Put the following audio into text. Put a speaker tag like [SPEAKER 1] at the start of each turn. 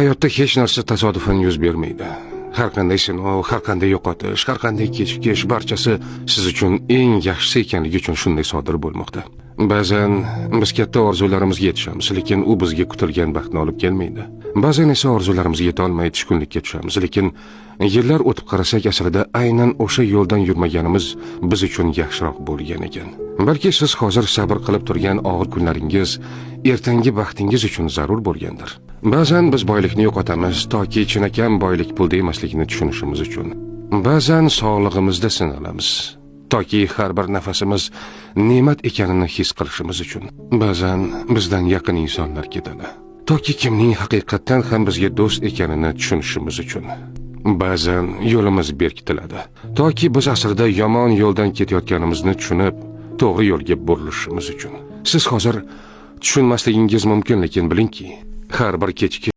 [SPEAKER 1] Hayotda hech narsa tasodifan yuz bermaydi. Har qanday sinov, har qanday yo'qotish, har qanday kechikish barchasi siz uchun eng yaxshisi ekanligi uchun shunday sodir bo'lmoqda. Ba'zan biz katta orzularimizga yetishamiz, lekin u bizga kutilgan baxtni olib kelmaydi. Ba'zan esa orzularimizga yeta olmay tushkunlikka tushamiz, lekin yillar o'tib qarasak aslida aynan o'sha yo'ldan yurmaganimiz biz uchun yaxshiroq bo'lgan ekan. Balki siz hozir sabr qilib turgan og'ir kunlaringiz ertangi baxtingiz uchun zarur bo'lgandir. Ba'zan biz boylikni yo'qotamiz toki chinakam boylik pulda emasligini tushunishimiz uchun. Ba'zan sog'lig'imizda sinalamiz toki har bir nafasimiz ne'mat ekanini his qilishimiz uchun. Ba'zan bizdan yaqin insonlar ketadi toki kimning haqiqatan ham bizga do'st ekanini tushunishimiz uchun. Ba'zan yo'limiz berkitiladi toki biz aslida yomon yo'ldan ketayotganimizni tushunib to'g'ri yo'lga burilishimiz uchun. Siz hozir tushunmasligingiz mumkin, lekin bilingki, har bir kechki